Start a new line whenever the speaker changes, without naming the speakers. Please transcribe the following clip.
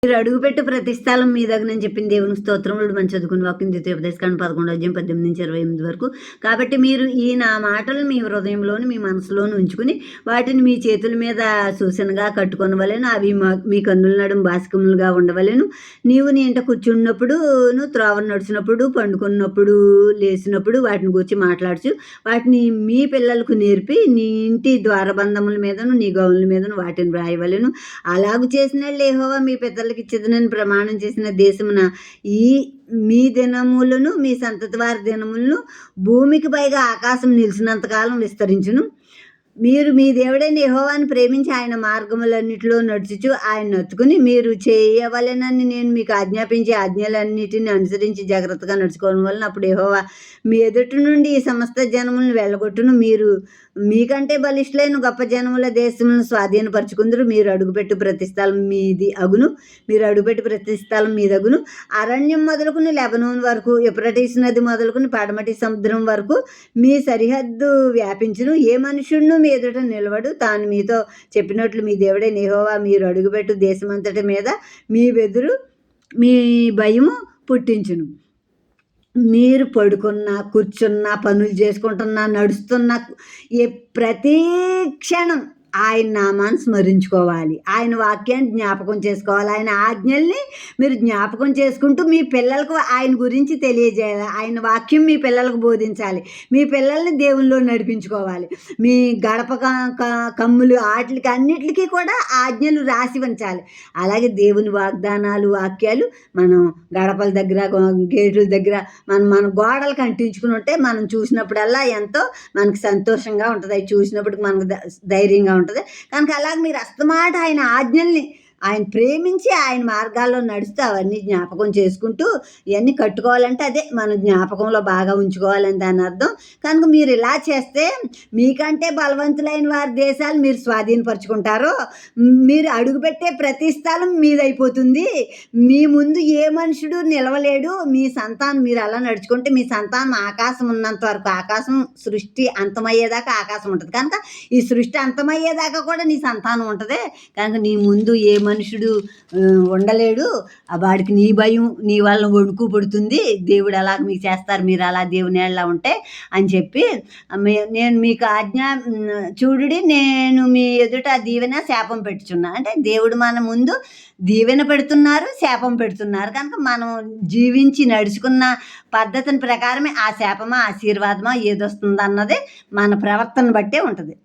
మీరు అడుగుపెట్టు ప్రతి స్థలం మీ దగ్గరని చెప్పింది దేవుని స్తోత్రములు మనం చదువుకుని వాక్యం ద్వితీయోపదేశకాండం 11 అధ్యాయం 18 నుంచి 28 వరకు. కాబట్టి మీరు ఈ నా మాటలు మీ హృదయంలోను మీ మనసులోను ఉంచుకుని వాటిని మీ చేతుల మీద సూచనగా కట్టుకొనవలెను. అవి మీ కన్నుల నడుము బాసికములుగా ఉండవలెను. నీవు నీ ఇంట కూర్చున్నప్పుడు త్రోవను నడిచినప్పుడు పండుకున్నప్పుడు లేచినప్పుడు వాటిని గురించి మాట్లాడుచు వాటిని మీ పిల్లలకు నేర్పి నీ ఇంటి ద్వారబంధముల మీదను నీ గౌనుల మీదను వాటిని వ్రాయవలెను. అలాగు చేసిన యెహోవా మీ పెద్దలకి ఇచ్చేదనని ప్రమాణం చేసిన దేశమున ఈ మీ దినములను మీ సంతతి వారి దినములను భూమికి పైగా ఆకాశం నిలిచినంతకాలం విస్తరించును. మీరు మీ దేవుడైన యెహోవాను ప్రేమించి ఆయన మార్గములన్నిటిలో నడుచుచు ఆయన నొత్తుకుని మీరు చేయవలెనని నేను మీకు ఆజ్ఞాపించే ఆజ్ఞలన్నిటిని అనుసరించి జాగ్రత్తగా నడుచుకోవడం వలన అప్పుడు యెహోవా మీ ఎదుటి నుండి ఈ సమస్త జనములను వెళ్ళగొట్టును. మీరు మీకంటే బలిష్ఠులైన గొప్ప జనముల దేశములను స్వాధీనపరచుకుందరు. మీరు అడుగుపెట్టు ప్రతి స్థలం మీది అగును. అరణ్యం మొదలుకుని లెబనోన్ వరకు యూఫ్రటీసు నది మొదలుకుని పడమటి సముద్రం వరకు మీ సరిహద్దు వ్యాపించును. ఏ మనుషుడును మీ ఎదుట నిలవడు. తాను మీతో చెప్పినట్లు మీ దేవుడైన యెహోవా మీరు అడుగుపెట్టు దేశమంతటి మీద మీ బెదురు మీ భయము పుట్టించును. మీరు పడుకున్నా కూర్చున్నా పనులు చేసుకుంటున్నా నడుస్తున్నా ప్రతి క్షణం ఆయన నామాన్ని స్మరించుకోవాలి. ఆయన వాక్యాన్ని జ్ఞాపకం చేసుకోవాలి. ఆయన ఆజ్ఞల్ని మీరు జ్ఞాపకం చేసుకుంటూ మీ పిల్లలకు ఆయన గురించి తెలియజేయాలి. ఆయన వాక్యం మీ పిల్లలకు బోధించాలి. మీ పిల్లల్ని దేవుల్లో నడిపించుకోవాలి. మీ గడప కమ్ములు ఆటలకి అన్నిటికీ కూడా ఆజ్ఞలు రాసి ఉంచాలి. అలాగే దేవుని వాగ్దానాలు వాక్యాలు మనం గడపల దగ్గర గేట్ల దగ్గర మన గోడలకు అంటించుకుని ఉంటే మనం చూసినప్పుడల్లా ఎంతో మనకు సంతోషంగా ఉంటుంది. అవి చూసినప్పుడు మనకు ధైర్యంగా ఉంటుంది. కనుక అలాగే మీరు అస్తమాట ఆయన ఆజ్ఞల్ని ఆయన ప్రేమించి ఆయన మార్గాల్లో నడుస్తూ అవన్నీ జ్ఞాపకం చేసుకుంటూ ఇవన్నీ కట్టుకోవాలంటే అదే మన జ్ఞాపకంలో బాగా ఉంచుకోవాలని దాని అర్థం. కనుక మీరు ఇలా చేస్తే మీకంటే బలవంతులైన వారి దేశాలు మీరు స్వాధీనపరుచుకుంటారో మీరు అడుగుపెట్టే ప్రతి స్థలం మీదైపోతుంది. మీ ముందు ఏ మనుషుడు నిలవలేడు. మీ సంతానం మీరు అలా నడుచుకుంటే మీ సంతానం ఆకాశం ఉన్నంత వరకు ఆకాశం సృష్టి అంతమయ్యేదాకా ఆకాశం ఉంటుంది. కనుక ఈ సృష్టి అంతమయ్యేదాకా కూడా నీ సంతానం ఉంటుంది. కనుక నీ ముందు ఏ మనుషుడు ఉండలేడు. వాడికి నీ భయం నీ వల్ల వణుకు పడుతుంది. దేవుడు అలా మీకు చేస్తారు మీరు అలా దేవుని ఎలా ఉంటే అని చెప్పి నేను మీకు ఆజ్ఞ చూడుడి నేను మీ ఎదుట దీవెన శాపం పెట్టుచున్నా. అంటే దేవుడు మన ముందు దీవెన పెడుతున్నారు శాపం పెడుతున్నారు. కనుక మనం జీవించి నడుచుకున్న పద్ధతిని ప్రకారమే ఆ శాపమా ఆశీర్వాదమా ఏదొస్తుంది అన్నది మన ప్రవర్తన బట్టే ఉంటుంది.